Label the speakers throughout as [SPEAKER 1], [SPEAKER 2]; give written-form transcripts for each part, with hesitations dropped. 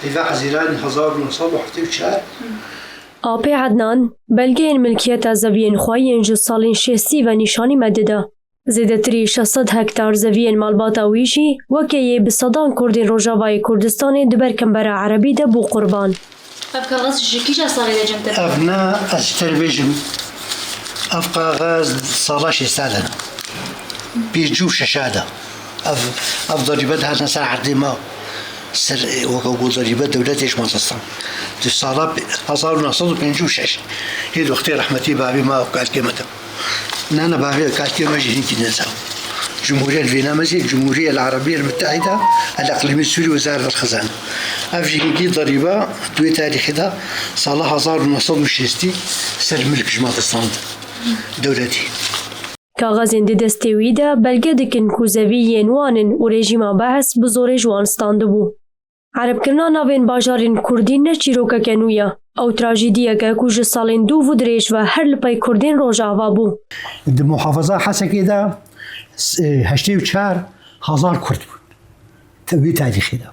[SPEAKER 1] إذا حزيراني 1974
[SPEAKER 2] آپی عدنان بلگه ملکیت زوین خواهی انجل سالین 60 و نشانی مدده. زیدتری 600 هکتار زوین مالباتا ویجی وکیه به صدان کردین روژاوای کردستان دبر کمبر عربی ده بو قربان.
[SPEAKER 3] أفكار غاز جكيجا صار إذا جمت.
[SPEAKER 1] أبناء التلفزيون أفقى غاز صلاش سالنا بيجو شاشادة أفضل هذا سر عديمة سر وكوجو ضريبة دولتيش مصاصم تصالب أصارنا صدق بيجو شاش هي وقت رحمتي بابي ما وقعت كمته نانا بابي وقعت كم جهين كنزاو جمهورية الفيتنامية الجمهورية العربية المتحدة الإقليمية السوري وزارة الخزانة أفجيكي ضريبة دوي تاريخ ده صلاح 1960 سر ملك جماعة دولتي
[SPEAKER 2] کاغذین دی دستیوی ده بلگه دکن کوزوی ینوانن و رژیما بحث بزور جوانستان ده بو. عرب کرنا ناوین باجارین کردین نه چیروکا کنویا او تراجیدیه که کوج سالین دو ودریش و هر لپای کردین روژاوا بو.
[SPEAKER 1] ده محافظه حسکی ده 84,000 کرد بود. توی تاریخی ده.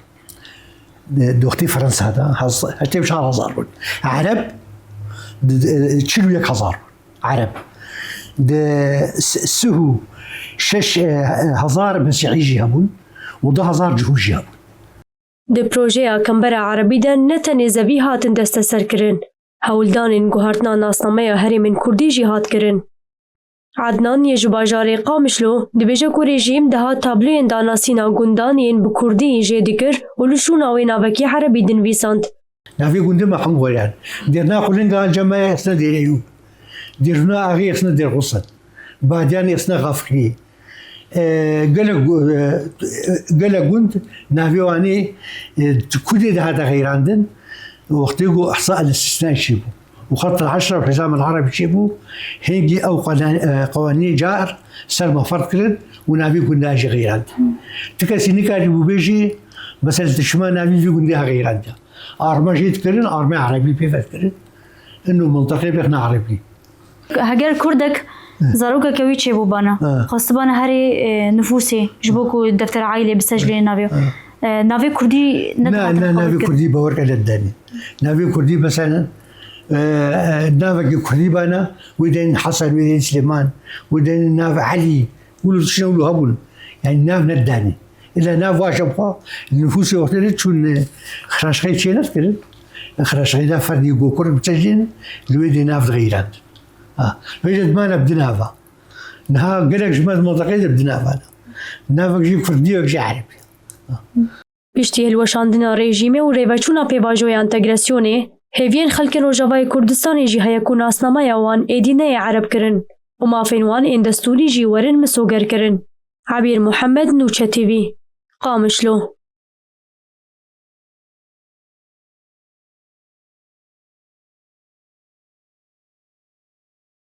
[SPEAKER 1] دختي فرنسا ده 84,000 بود. عرب 41,000 عرب. ده سهو 6,000 مسيحي هبون و 10,000 جهوجي هبون.
[SPEAKER 2] ده پروژه کمبر عربی ده نتنی زوی هاتن دست سر کرن. هولدانین گوهرتنا ناسنامه هریمن کردی جهاد کرن. عدنان یه جباجار قامشلو دبیجه که رژیم ده ها تابلوین داناسینا گندانین بکردی جدی کر و لشون آوی ناوکی عربی دنویساند.
[SPEAKER 1] ناوی گنده ما هم گویان. درنا خلین دان جمعه اصلا دیریو. درنا آغی اصلا در غصت. بعدیان اصلا غفقی. قل گند ناوی وانی کلی ده هذا غیراندن وقتی جو احصاء الاستثناء شیبو. وخط العشرة والحزام العربي شيبو هيجي أو قوانين جار سر ما فرق كرد ونبي قلنا شيء غيران تكسي نكاري بيجي مثلا تشما نبي في قلنا غيران أرما جيت كرن أرما عربي بيفت كرن إنه منطقة بيخنا عربي
[SPEAKER 3] هجر كردك زاروكا كوي شيبو بانا خاصة بانا هري نفوسي جبوكو دفتر عائلة بسجل نافيو نافي كردي
[SPEAKER 1] نافي كردي بورك على الدنيا نافي كردي مثلا نافع كريبانا ودين حسن ودين سليمان ودين نافع علي كل شنو له هبل يعني ناف نداني إذا ناف واشبقى النفوس وقتها شون خراش خير شيء نذكر خراش خير فردي يقول بتجين الويد ناف غيران ويجد ما نبدي نافع نها قلق جماعة منطقة نبدي نافع نافع جيب فردي وجي عربي
[SPEAKER 2] پشتی هلوشاندنا رژیم و ریوچونا پیواجوی انتگراسیونه هیوین خلک روژاوای کردستان جی هیکو ناسنامه یوان ایدینه عرب کرن و مافین وان این دستوری جی ورن مسوگر کرن. عبیر محمد نوچه تیوی قامشلو